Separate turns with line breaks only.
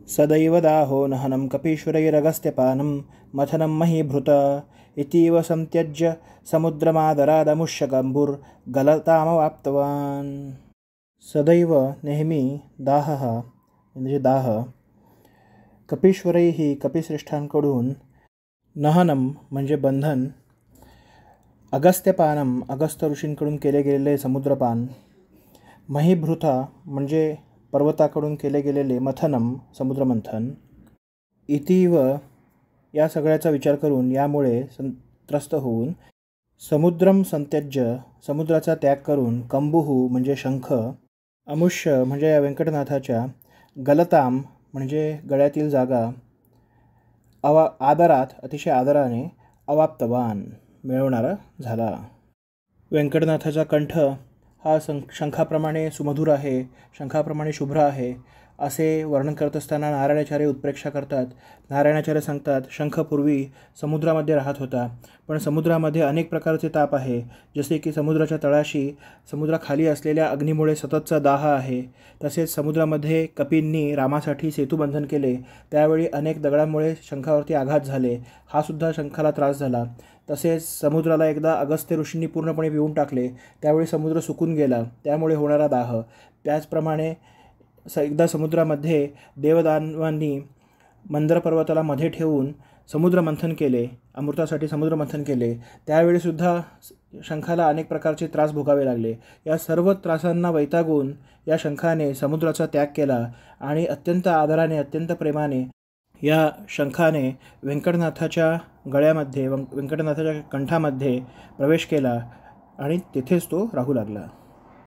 सदैव दाहो नहनं कपीश्वरैरगस्त्यपानं मथनं महीभृत इतीव संत्यज्य समुद्रमादरादमुष्यकंबुर्गलतामवाप्तवान्। सदैव नेहमी दाहः म्हणजे दाह कपीश्वरैः कपिश्रेष्ठांकडून नहनम म्हणजे बंधन अगस्त्यपानम अगस्त्य ऋषींकडून केले गेलेले समुद्रपान महीभृता म्हणजे पर्वताकडून केले गेलेले मथनम समुद्रमंथन इतीव या सगळ्याचा विचार करून यामुळे त्रस्त होऊन समुद्रम संत्यज्य समुद्राचा त्याग करून कंबुहू म्हणजे शंख अमुष्य म्हणजे या व्यंकटनाथाच्या गलताम म्हणजे गळ्यातील जागा आदरात अतिशय आदराने अवाप्तवान मिळवणारा झाला। व्यंकटनाथाचा कंठ हा शंखाप्रमाणे सुमधुर आहे, शंखाप्रमाणे शुभ्र आहे असे वर्णन करत असताना नारायणाचार्य उत्प्रेक्षा करतात। नारायणाचार्य सांगतात, शंख पूर्वी समुद्रामध्ये राहत होता, पण समुद्रामध्ये अनेक प्रकारचे ताप आहे, जसे की समुद्राच्या तळाशी समुद्राखाली असलेल्या अग्नीमुळे सततचा दाह आहे। तसेच समुद्रामध्ये कपींनी रामासाठी सेतुबंधन केले, त्यावेळी अनेक दगडांमुळे शंखावरती आघात झाले, हा सुद्धा शंखाला त्रास झाला। तसेच समुद्राला एकदा अगस्त्य ऋषींनी पूर्णपणे पिऊन टाकले, त्यावेळी समुद्र सुकून गेला, त्यामुळे होणारा दाह। त्याचप्रमाणे एकदा समुद्रामध्ये देवदानवांनी मंदर पर्वताला मध्ये ठेवून समुद्रमंथन केले, अमृतासाठी समुद्रमंथन केले, त्यावेळीसुद्धा शंखाला अनेक प्रकारचे त्रास भोगावे लागले। या सर्व त्रासांना वैतागून या शंखाने समुद्राचा त्याग केला आणि अत्यंत आदराने अत्यंत प्रेमाने या शंखाने व्यंकटनाथाच्या गळ्यामध्ये व्यंकटनाथाच्या कंठामध्ये प्रवेश केला आणि तिथेच तो राहू लागला।